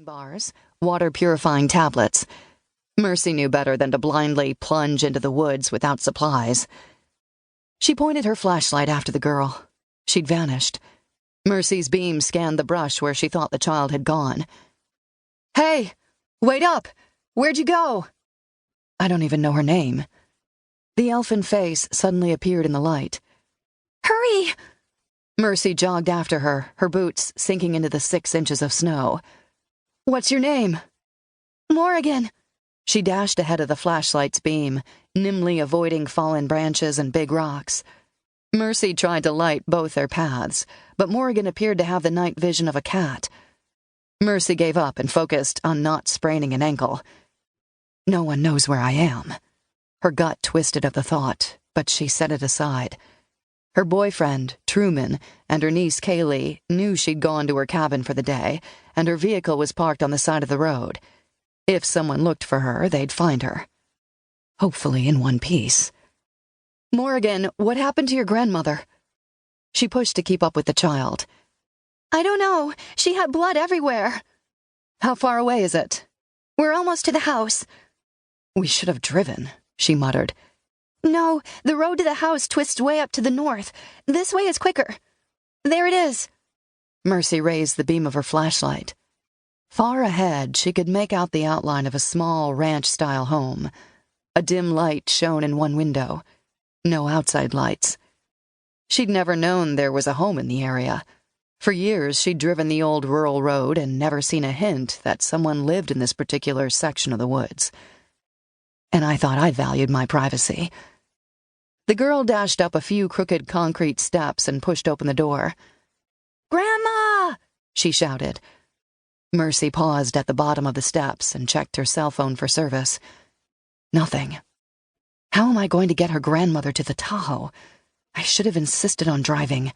Bars, water-purifying tablets. Mercy knew better than to blindly plunge into the woods without supplies. She pointed her flashlight after the girl. She'd vanished. Mercy's beam scanned the brush where she thought the child had gone. "Hey! Wait up! Where'd you go?" I don't even know her name. The elfin face suddenly appeared in the light. "Hurry!" Mercy jogged after her, her boots sinking into the 6 inches of snow. "What's your name?" "Morrigan." She dashed ahead of the flashlight's beam, nimbly avoiding fallen branches and big rocks. Mercy tried to light both their paths, but Morrigan appeared to have the night vision of a cat. Mercy gave up and focused on not spraining an ankle. No one knows where I am. Her gut twisted at the thought, but she set it aside. Her boyfriend, Truman, and her niece Kaylee knew she'd gone to her cabin for the day, and her vehicle was parked on the side of the road. If someone looked for her, they'd find her. Hopefully in one piece. "Morrigan, what happened to your grandmother?" She pushed to keep up with the child. "I don't know. She had blood everywhere." "How far away is it?" "We're almost to the house." "We should have driven," she muttered. "No, the road to the house twists way up to the north. This way is quicker. There it is." Mercy raised the beam of her flashlight. Far ahead, she could make out the outline of a small ranch-style home. A dim light shone in one window. No outside lights. She'd never known there was a home in the area. For years, she'd driven the old rural road and never seen a hint that someone lived in this particular section of the woods. And I thought I valued my privacy. The girl dashed up a few crooked concrete steps and pushed open the door. "Grandma!" she shouted. Mercy paused at the bottom of the steps and checked her cell phone for service. Nothing. How am I going to get her grandmother to the Tahoe? I should have insisted on driving.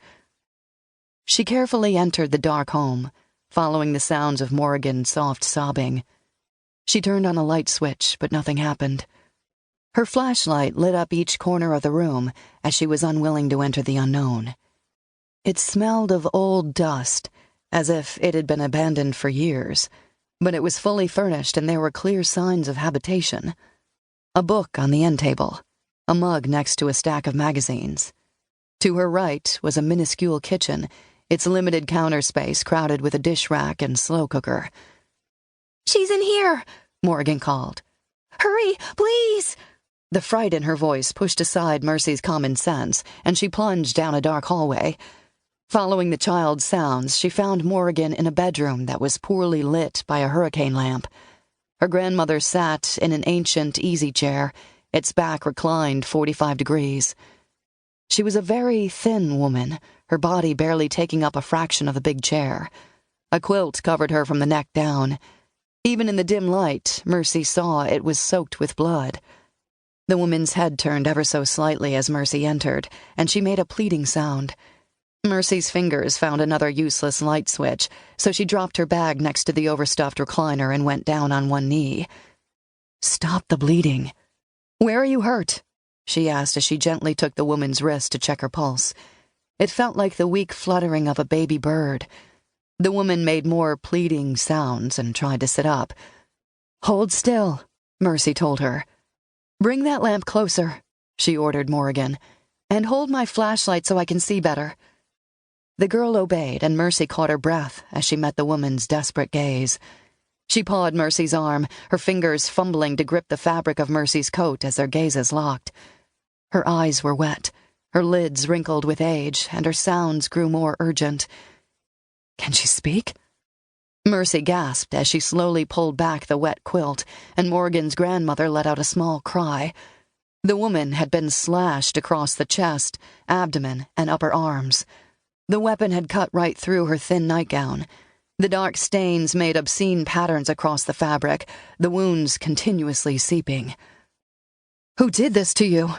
She carefully entered the dark home, following the sounds of Morrigan's soft sobbing. She turned on a light switch, but nothing happened. Her flashlight lit up each corner of the room as she was unwilling to enter the unknown. It smelled of old dust, as if it had been abandoned for years, but it was fully furnished and there were clear signs of habitation. A book on the end table, a mug next to a stack of magazines. To her right was a minuscule kitchen, its limited counter space crowded with a dish rack and slow cooker. "She's in here," Morrigan called. "Hurry, please!" The fright in her voice pushed aside Mercy's common sense, and she plunged down a dark hallway. Following the child's sounds, she found Morrigan in a bedroom that was poorly lit by a hurricane lamp. Her grandmother sat in an ancient easy chair, its back reclined 45 degrees. She was a very thin woman, her body barely taking up a fraction of the big chair. A quilt covered her from the neck down. Even in the dim light, Mercy saw it was soaked with blood. The woman's head turned ever so slightly as Mercy entered, and she made a pleading sound. Mercy's fingers found another useless light switch, so she dropped her bag next to the overstuffed recliner and went down on one knee. "Stop the bleeding." "Where are you hurt?" she asked as she gently took the woman's wrist to check her pulse. It felt like the weak fluttering of a baby bird. The woman made more pleading sounds and tried to sit up. "Hold still," Mercy told her. "Bring that lamp closer," she ordered Morrigan, "and hold my flashlight so I can see better." The girl obeyed, and Mercy caught her breath as she met the woman's desperate gaze. She pawed Mercy's arm, her fingers fumbling to grip the fabric of Mercy's coat as their gazes locked. Her eyes were wet, her lids wrinkled with age, and her sounds grew more urgent. "Can she speak?" Mercy gasped as she slowly pulled back the wet quilt, and Morrigan's grandmother let out a small cry. The woman had been slashed across the chest, abdomen, and upper arms. The weapon had cut right through her thin nightgown. The dark stains made obscene patterns across the fabric, the wounds continuously seeping. "Who did this to you?"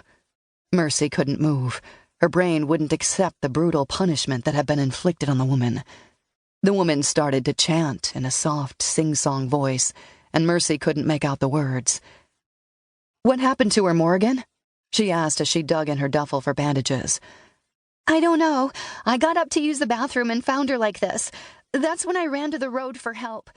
Mercy couldn't move. Her brain wouldn't accept the brutal punishment that had been inflicted on the woman. The woman started to chant in a soft, sing-song voice, and Mercy couldn't make out the words. "What happened to her, Morrigan?" she asked as she dug in her duffel for bandages. "I don't know. I got up to use the bathroom and found her like this. That's when I ran to the road for help."